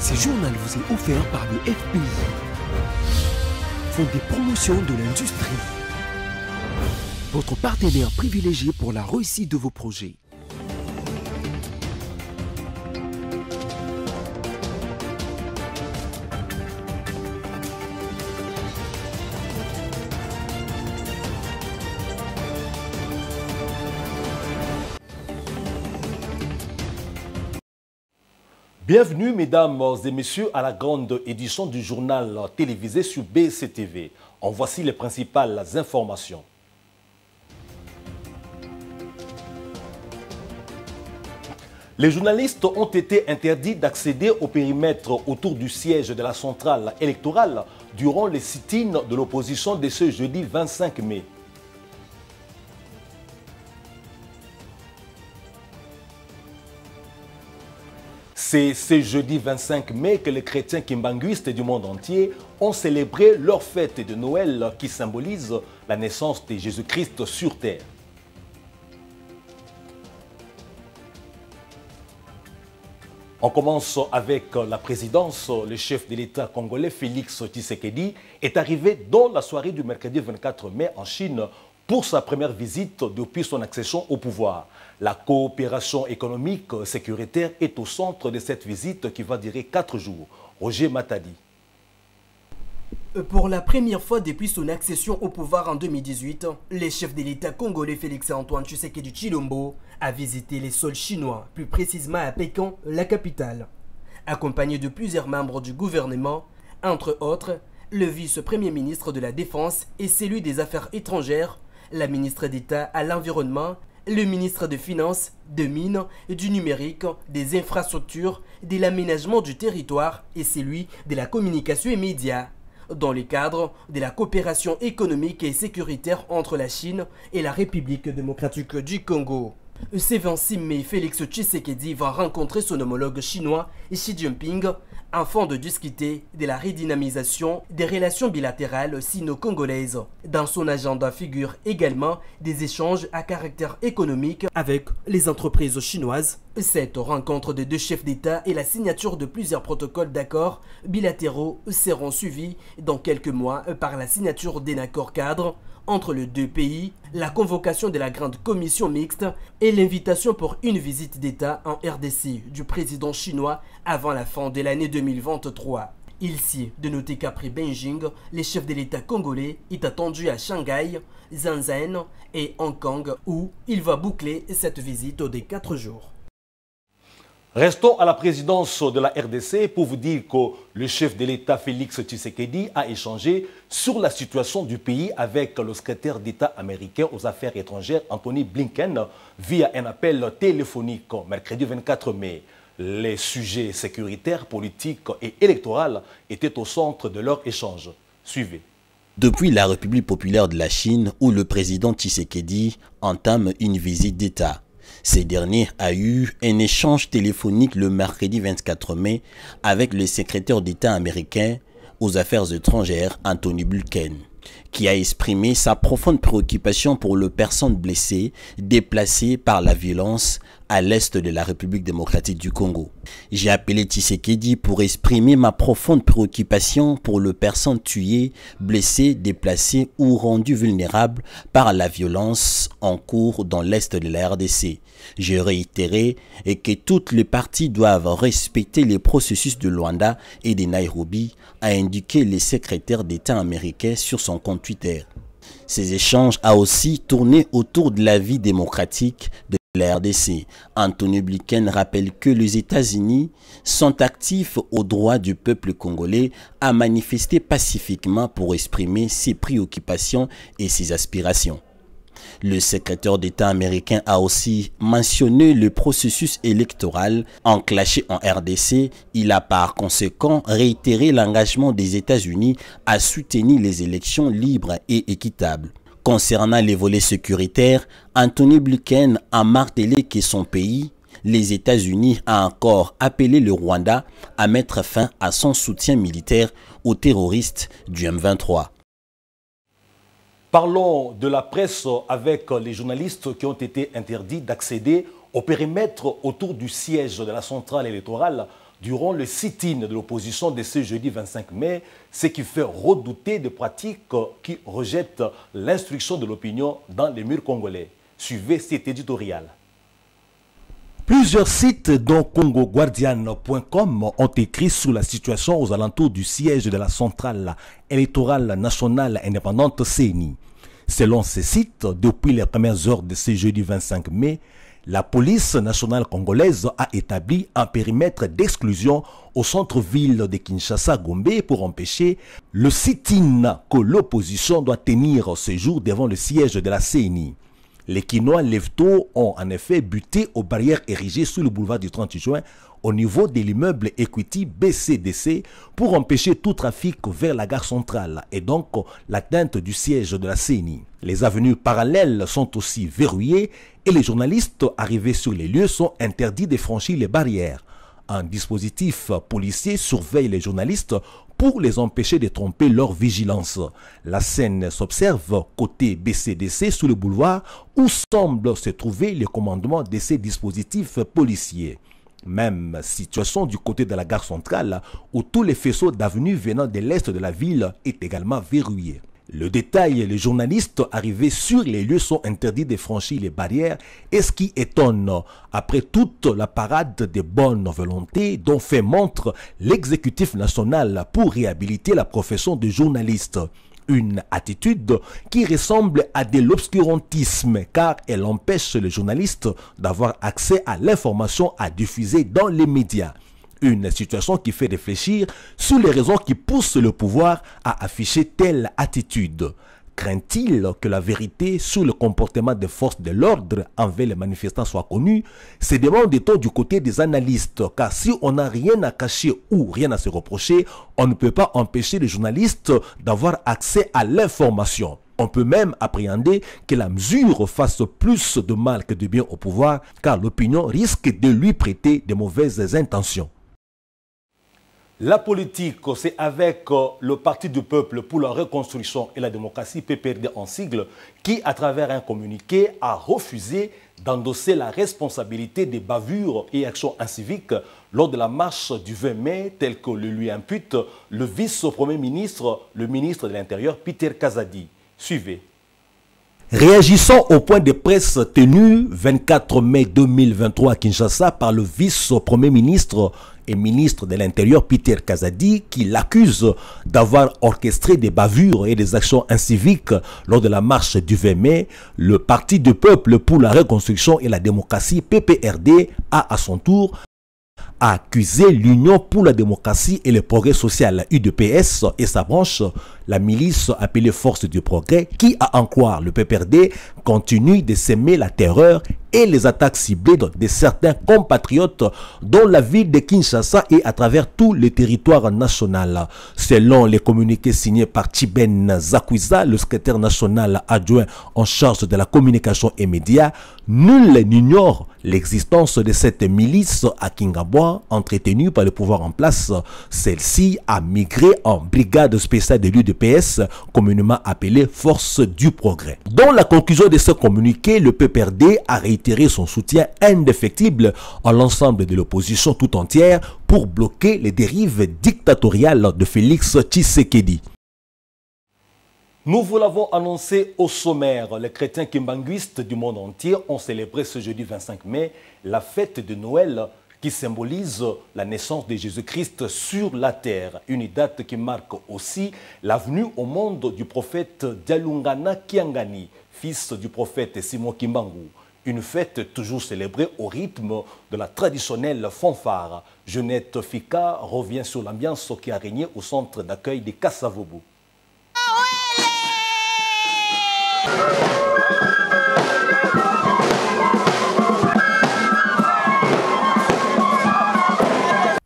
Ce journal vous est offert par le FPI, Fonds des promotions de l'industrie, votre partenaire privilégié pour la réussite de vos projets. Bienvenue mesdames et messieurs à la grande édition du journal télévisé sur BCTV. En voici les principales informations. Les journalistes ont été interdits d'accéder au périmètre autour du siège de la centrale électorale durant les sit-ins de l'opposition de ce jeudi 25 mai. C'est ce jeudi 25 mai que les chrétiens kimbanguistes du monde entier ont célébré leur fête de Noël qui symbolise la naissance de Jésus-Christ sur terre. On commence avec la présidence. Le chef de l'État congolais Félix Tshisekedi est arrivé dans la soirée du mercredi 24 mai en Chine pour sa première visite depuis son accession au pouvoir. La coopération économique sécuritaire est au centre de cette visite qui va durer 4 jours. Roger Matadi. Pour la première fois depuis son accession au pouvoir en 2018, le chef de l'État congolais Félix-Antoine Tshisekedi Tshilombo a visité les sols chinois, plus précisément à Pékin, la capitale. Accompagné de plusieurs membres du gouvernement, entre autres, le vice-premier ministre de la Défense et celui des Affaires étrangères, la ministre d'État à l'Environnement, le ministre des Finances, des Mines, du Numérique, des Infrastructures, de l'Aménagement du Territoire et celui de la Communication et Médias, dans le cadre de la coopération économique et sécuritaire entre la Chine et la République démocratique du Congo. Ce 26 mai, Félix Tshisekedi va rencontrer son homologue chinois Xi Jinping afin de discuter de la redynamisation des relations bilatérales sino-congolaises. Dans son agenda figurent également des échanges à caractère économique avec les entreprises chinoises. Cette rencontre des deux chefs d'État et la signature de plusieurs protocoles d'accords bilatéraux seront suivis dans quelques mois par la signature d'un accord cadre entre les deux pays, la convocation de la grande commission mixte et l'invitation pour une visite d'État en RDC du président chinois avant la fin de l'année 2023. Ici, de noter qu'après Beijing, le chef de l'État congolais est attendu à Shanghai, Shenzhen et Hong Kong où il va boucler cette visite des 4 jours. Restons à la présidence de la RDC pour vous dire que le chef de l'État Félix Tshisekedi a échangé sur la situation du pays avec le secrétaire d'État américain aux affaires étrangères Anthony Blinken via un appel téléphonique mercredi 24 mai. Les sujets sécuritaires, politiques et électoraux étaient au centre de leur échange. Suivez. Depuis la République populaire de la Chine où le président Tshisekedi entame une visite d'État. Ce dernier a eu un échange téléphonique le mercredi 24 mai avec le secrétaire d'État américain aux affaires étrangères Anthony Blinken, qui a exprimé sa profonde préoccupation pour les personnes blessées, déplacées par la violence à l'est de la République démocratique du Congo. J'ai appelé Tshisekedi pour exprimer ma profonde préoccupation pour les personnes tuées, blessées, déplacées ou rendues vulnérables par la violence en cours dans l'est de la RDC. J'ai réitéré que toutes les parties doivent respecter les processus de Luanda et de Nairobi, a indiqué le secrétaire d'État américain sur son compte Twitter. Ces échanges ont aussi tourné autour de la vie démocratique de la RDC. Anthony Blinken rappelle que les États-Unis sont actifs au droit du peuple congolais à manifester pacifiquement pour exprimer ses préoccupations et ses aspirations. Le secrétaire d'État américain a aussi mentionné le processus électoral enclenché en RDC. Il a par conséquent réitéré l'engagement des États-Unis à soutenir les élections libres et équitables. Concernant les volets sécuritaires, Anthony Blinken a martelé que son pays, les États-Unis, a encore appelé le Rwanda à mettre fin à son soutien militaire aux terroristes du M23. Parlons de la presse avec les journalistes qui ont été interdits d'accéder au périmètre autour du siège de la centrale électorale durant le sit-in de l'opposition de ce jeudi 25 mai, ce qui fait redouter des pratiques qui rejettent l'instruction de l'opinion dans les murs congolais. Suivez cet éditorial. Plusieurs sites dont congoguardian.com ont écrit sur la situation aux alentours du siège de la centrale électorale nationale indépendante CENI. Selon ces sites, depuis les premières heures de ce jeudi 25 mai, la police nationale congolaise a établi un périmètre d'exclusion au centre-ville de Kinshasa-Gombe pour empêcher le sit-in que l'opposition doit tenir ce jour devant le siège de la CENI. Les Kinois lève-tôt ont en effet buté aux barrières érigées sur le boulevard du 30 juin au niveau de l'immeuble Equity BCDC pour empêcher tout trafic vers la gare centrale et donc l'atteinte du siège de la CENI. Les avenues parallèles sont aussi verrouillées et les journalistes arrivés sur les lieux sont interdits de franchir les barrières. Un dispositif policier surveille les journalistes pour les empêcher de tromper leur vigilance. La scène s'observe côté BCDC sur le boulevard où semble se trouver le commandement de ces dispositifs policiers. Même situation du côté de la gare centrale où tous les faisceaux d'avenues venant de l'est de la ville est également verrouillé. Le détail, les journalistes arrivés sur les lieux sont interdits de franchir les barrières et ce qui étonne, après toute la parade de bonne volonté dont fait montre l'exécutif national pour réhabiliter la profession de journaliste. Une attitude qui ressemble à de l'obscurantisme car elle empêche les journalistes d'avoir accès à l'information à diffuser dans les médias. Une situation qui fait réfléchir sur les raisons qui poussent le pouvoir à afficher telle attitude. Craint-il que la vérité sur le comportement des forces de l'ordre envers les manifestants soit connue? Se demande-t-on du côté des analystes, car si on n'a rien à cacher ou rien à se reprocher, on ne peut pas empêcher les journalistes d'avoir accès à l'information. On peut même appréhender que la mesure fasse plus de mal que de bien au pouvoir, car l'opinion risque de lui prêter de mauvaises intentions. La politique, c'est avec le Parti du Peuple pour la Reconstruction et la Démocratie, PPRD en sigle, qui, à travers un communiqué, a refusé d'endosser la responsabilité des bavures et actions inciviques lors de la marche du 20 mai, tel que le lui impute le vice-premier ministre, le ministre de l'Intérieur, Peter Kazadi. Suivez. Réagissant au point de presse tenu 24 mai 2023 à Kinshasa par le vice-premier ministre et ministre de l'Intérieur Peter Kazadi qui l'accuse d'avoir orchestré des bavures et des actions inciviques lors de la marche du 20 mai, le Parti du Peuple pour la Reconstruction et la Démocratie PPRD a à son tour accusé l'Union pour la démocratie et le progrès social UDPS et sa branche, la milice appelée Force du Progrès, qui, à en croire le PPRD, continue de semer la terreur et les attaques ciblées de certains compatriotes dont la ville de Kinshasa et à travers tout le territoire national. Selon les communiqués signés par Tiben Zakwiza, le secrétaire national adjoint en charge de la communication et médias, nul n'ignore l'existence de cette milice à Kingabwa entretenue par le pouvoir en place. Celle-ci a migré en brigade spéciale de l'UDPS, communément appelée Force du Progrès. Dans la conclusion de ce communiqué, le PPRD a réitéré son soutien indéfectible à l'ensemble de l'opposition tout entière pour bloquer les dérives dictatoriales de Félix Tshisekedi. Nous vous l'avons annoncé au sommaire, les chrétiens kimbanguistes du monde entier ont célébré ce jeudi 25 mai la fête de Noël qui symbolise la naissance de Jésus-Christ sur la terre. Une date qui marque aussi la venue au monde du prophète Dialungana Kiangani, fils du prophète Simon Kimbangu. Une fête toujours célébrée au rythme de la traditionnelle fanfare. Jeunette Fika revient sur l'ambiance qui a régné au centre d'accueil de Kassavobu.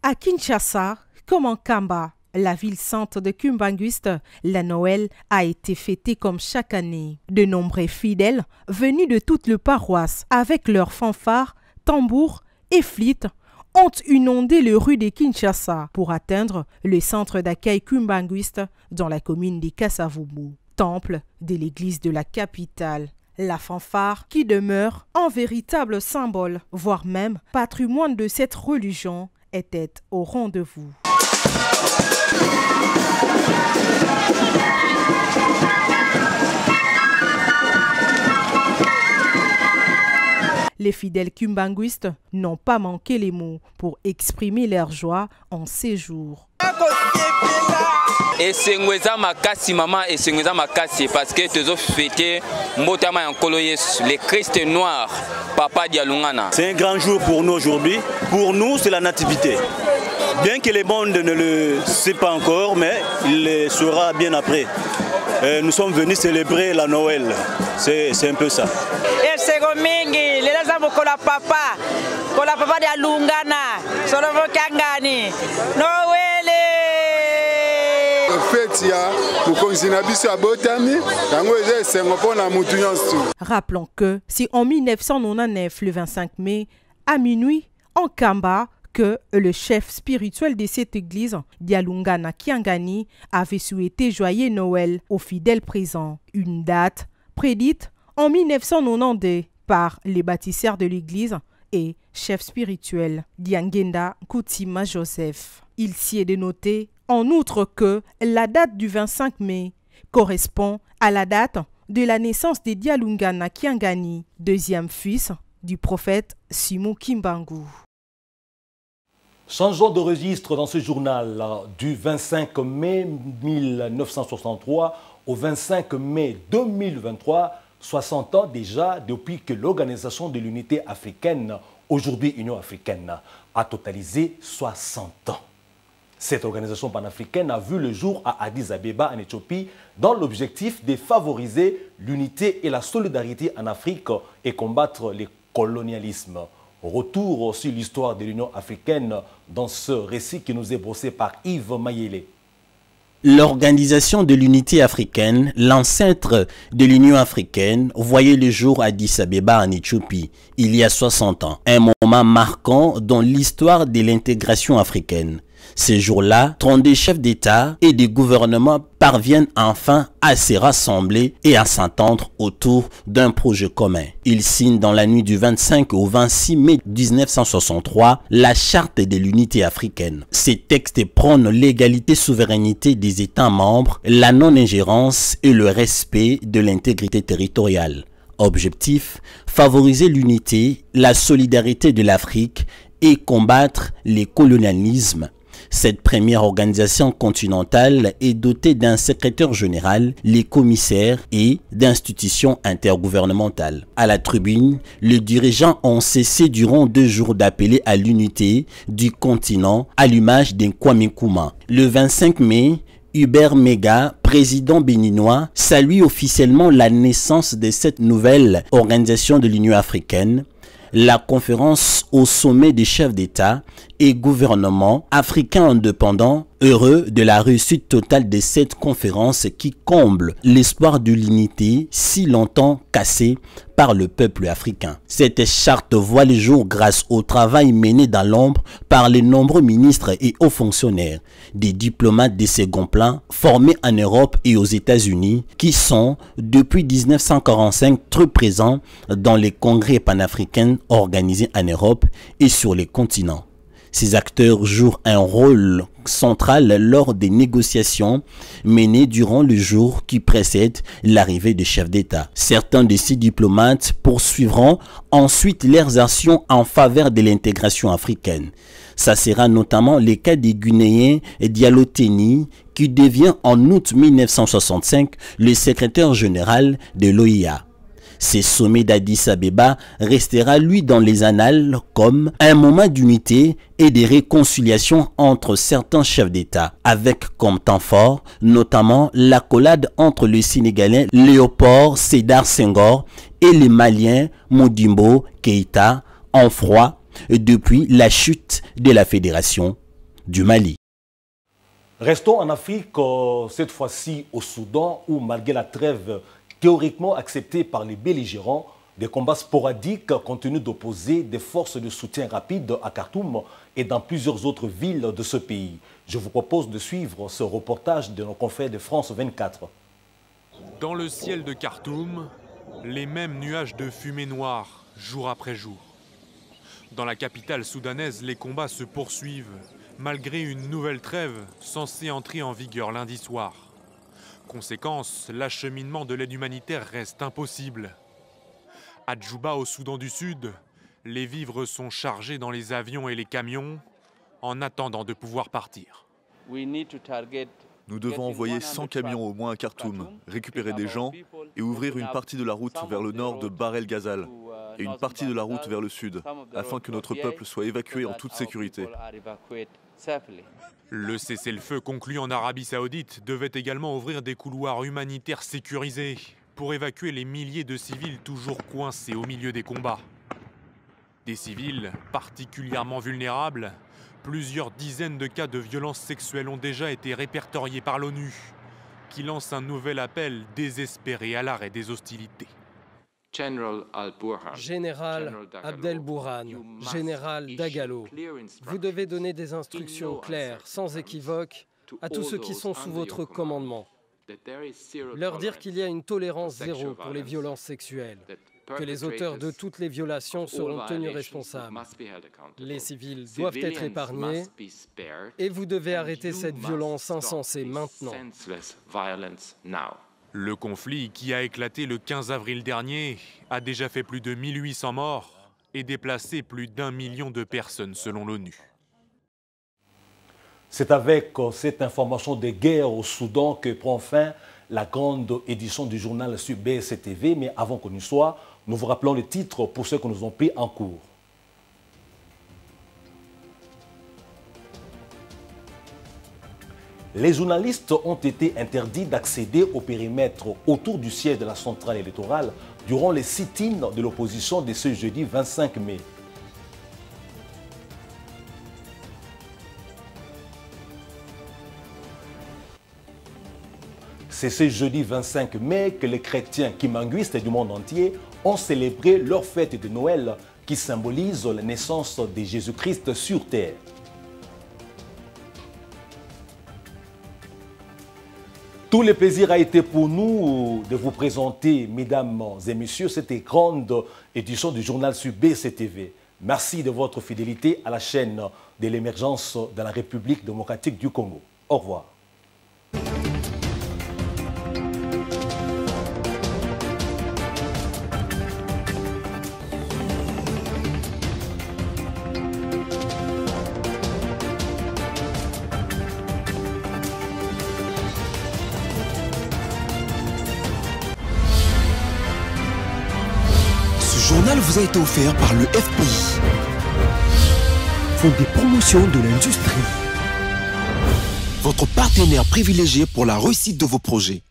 À Kinshasa, comme en Kamba, la ville sainte de Kimbanguiste, la Noël a été fêtée comme chaque année. De nombreux fidèles venus de toutes les paroisses avec leurs fanfares, tambours et flûtes ont inondé les rues de Kinshasa pour atteindre le centre d'accueil Kimbanguiste dans la commune de Kasavubu, temple de l'église de la capitale. La fanfare qui demeure un véritable symbole, voire même patrimoine de cette religion, était au rendez-vous. Les fidèles kimbanguistes n'ont pas manqué les mots pour exprimer leur joie en ces jours. Et c'est makasi maman et c'est makasi parce que tu as fêté mbotama yankolo Yesu le Christ noir papa Dialungana. C'est un grand jour pour nous aujourd'hui. Pour nous, c'est la nativité. Bien que le monde ne le sait pas encore, mais il le saura bien après. Nous sommes venus célébrer la Noël. C'est un peu ça. Rappelons que si en 1999, le 25 mai, à minuit, en Kamba, que le chef spirituel de cette église, Dialungana Kiangani, avait souhaité joyeux Noël aux fidèles présents. Une date prédite en 1992 par les bâtisseurs de l'église et chef spirituel Diangenda Koutima Joseph. Il s'y est dénoté en outre que la date du 25 mai correspond à la date de la naissance de Dialungana Kiangani, deuxième fils du prophète Simon Kimbangu. Changeons de registre dans ce journal du 25 mai 1963 au 25 mai 2023, 60 ans déjà depuis que l'Organisation de l'Unité africaine, aujourd'hui Union africaine, a totalisé 60 ans. Cette organisation panafricaine a vu le jour à Addis Abeba en Éthiopie dans l'objectif de favoriser l'unité et la solidarité en Afrique et combattre le colonialisme. Retour sur l'histoire de l'Union africaine dans ce récit qui nous est brossé par Yves Mayele. L'Organisation de l'Unité africaine, l'ancêtre de l'Union africaine, voyait le jour à Addis Abeba en Éthiopie, il y a 60 ans. Un moment marquant dans l'histoire de l'intégration africaine. Ces jours-là, 32 chefs d'État et de gouvernement parviennent enfin à se rassembler et à s'entendre autour d'un projet commun. Ils signent dans la nuit du 25 au 26 mai 1963 la Charte de l'Unité africaine. Ces textes prônent l'égalité souveraineté des États membres, la non-ingérence et le respect de l'intégrité territoriale. Objectif, favoriser l'unité, la solidarité de l'Afrique et combattre les colonialismes. Cette première organisation continentale est dotée d'un secrétaire général, les commissaires et d'institutions intergouvernementales. À la tribune, les dirigeants ont cessé durant 2 jours d'appeler à l'unité du continent à l'image d'un Kwame Nkrumah. Le 25 mai, Hubert Mega, président béninois, salue officiellement la naissance de cette nouvelle organisation de l'Union africaine. La conférence au sommet des chefs d'État et gouvernements africains indépendants, heureux de la réussite totale de cette conférence qui comble l'espoir de l'unité si longtemps cassé par le peuple africain. Cette charte voit le jour grâce au travail mené dans l'ombre par les nombreux ministres et hauts fonctionnaires, des diplomates de second plan formés en Europe et aux États-Unis qui sont depuis 1945 très présents dans les congrès panafricains organisés en Europe et sur les continents. Ces acteurs jouent un rôle central lors des négociations menées durant le jour qui précède l'arrivée des chefs d'État. Certains de ces diplomates poursuivront ensuite leurs actions en faveur de l'intégration africaine. Ça sera notamment le cas des Guinéens Diallo Téni, qui devient en août 1965 le secrétaire général de l'OIA. Ce sommet d'Addis Abeba restera lui dans les annales comme un moment d'unité et de réconciliation entre certains chefs d'État, avec comme temps fort notamment l'accolade entre le Sénégalais Léopold Sédar Senghor et le Malien Modibo Keïta en froid depuis la chute de la Fédération du Mali. Restons en Afrique, cette fois-ci au Soudan, où malgré la trêve théoriquement acceptée par les belligérants, des combats sporadiques continuent d'opposer des forces de soutien rapide à Khartoum et dans plusieurs autres villes de ce pays. Je vous propose de suivre ce reportage de nos confrères de France 24. Dans le ciel de Khartoum, les mêmes nuages de fumée noire, jour après jour. Dans la capitale soudanaise, les combats se poursuivent, malgré une nouvelle trêve censée entrer en vigueur lundi soir. Conséquence, l'acheminement de l'aide humanitaire reste impossible. À Djouba, au Soudan du Sud, les vivres sont chargés dans les avions et les camions en attendant de pouvoir partir. Nous devons envoyer 100 camions au moins à Khartoum, récupérer des gens et ouvrir une partie de la route vers le nord de Bahr el-Ghazal et une partie de la route vers le sud, afin que notre peuple soit évacué en toute sécurité. Le cessez-le-feu conclu en Arabie Saoudite devait également ouvrir des couloirs humanitaires sécurisés pour évacuer les milliers de civils toujours coincés au milieu des combats. Des civils particulièrement vulnérables, plusieurs dizaines de cas de violences sexuelles ont déjà été répertoriés par l'ONU, qui lance un nouvel appel désespéré à l'arrêt des hostilités. Général Abdel Bourhan, général Dagalo, vous devez donner des instructions claires, sans équivoque, à tous ceux qui sont sous votre commandement. Leur dire qu'il y a une tolérance zéro pour les violences sexuelles, que les auteurs de toutes les violations seront tenus responsables. Les civils doivent être épargnés et vous devez arrêter cette violence insensée maintenant. Le conflit qui a éclaté le 15 avril dernier a déjà fait plus de 1800 morts et déplacé plus d'1 million de personnes selon l'ONU. C'est avec cette information de guerre au Soudan que prend fin la grande édition du journal sur BSTV. Mais avant qu'on y soit, nous vous rappelons les titres pour ceux qui nous ont pris en cours. Les journalistes ont été interdits d'accéder au périmètre autour du siège de la centrale électorale durant les sit-ins de l'opposition de ce jeudi 25 mai. C'est ce jeudi 25 mai que les chrétiens kimbanguistes du monde entier ont célébré leur fête de Noël qui symbolise la naissance de Jésus-Christ sur terre. Tout le plaisir a été pour nous de vous présenter, mesdames et messieurs, cette grande édition du journal sur BCTV. Merci de votre fidélité à la chaîne de l'émergence de la République démocratique du Congo. Au revoir. Ce journal vous a été offert par le FPI, Fonds de promotion de l'industrie, votre partenaire privilégié pour la réussite de vos projets.